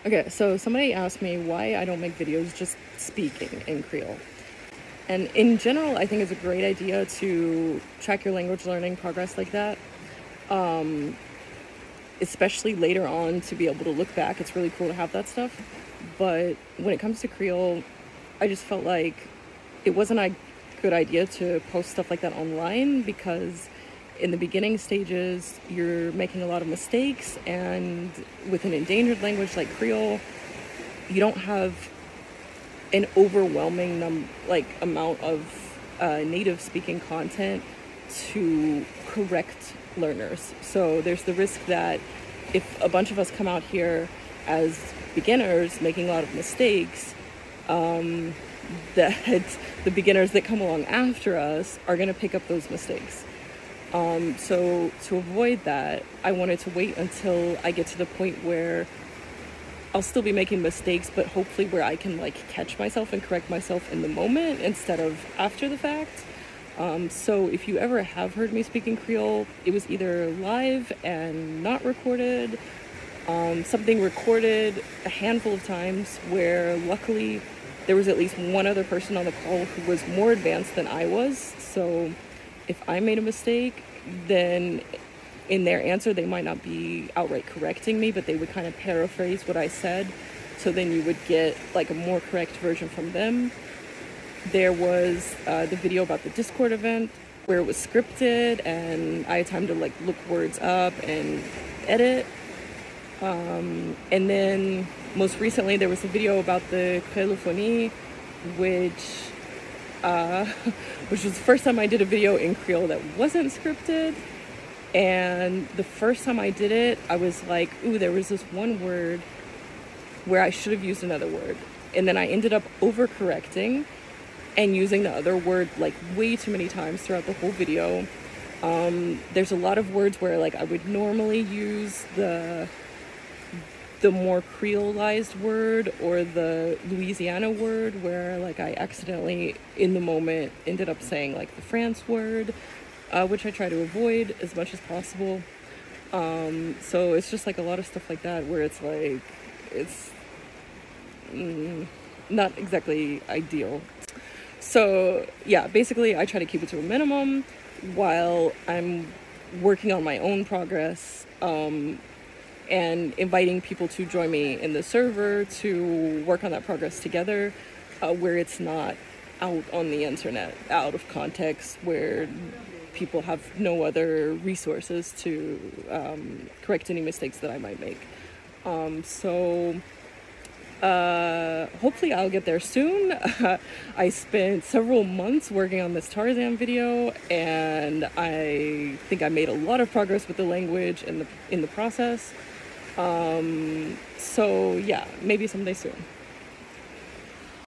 Okay, so somebody asked me why I don't make videos just speaking in Creole. And in general, I think it's a great idea to track your language learning progress like that. Especially later on, to be able to look back. It's really cool to have that stuff. But when it comes to Creole, I just felt like it wasn't a good idea to post stuff like that online, because in the beginning stages, you're making a lot of mistakes, and with an endangered language like Creole, you don't have an overwhelming amount of native speaking content to correct learners. So there's the risk that if a bunch of us come out here as beginners making a lot of mistakes, that the beginners that come along after us are going to pick up those mistakes. So to avoid that, I wanted to wait until I get to the point where I'll still be making mistakes, but hopefully where I can catch myself and correct myself in the moment instead of after the fact. So if you ever have heard me speak in Creole, it was either live and not recorded, something recorded a handful of times where luckily there was at least one other person on the call who was more advanced than I was. So if I made a mistake, then in their answer, they might not be outright correcting me, but they would kind of paraphrase what I said. So then you would get a more correct version from them. There was the video about the Discord event where it was scripted and I had time to look words up and edit. And then most recently there was a video about the Kouri Vini, which was the first time I did a video in Creole that wasn't scripted. And the first time I did it, I was like, ooh, there was this one word where I should have used another word. And then I ended up overcorrecting and using the other word way too many times throughout the whole video. There's a lot of words where I would normally use the more creolized word or the Louisiana word, where I accidentally in the moment ended up saying the France word, which I try to avoid as much as possible. So it's just a lot of stuff like that where it's it's not exactly ideal. So yeah, basically I try to keep it to a minimum while I'm working on my own progress, and inviting people to join me in the server to work on that progress together, where it's not out on the internet, out of context, where people have no other resources to correct any mistakes that I might make. Hopefully I'll get there soon. I spent several months working on this Tarzan video, and I think I made a lot of progress with the language in the process. So yeah, maybe someday soon.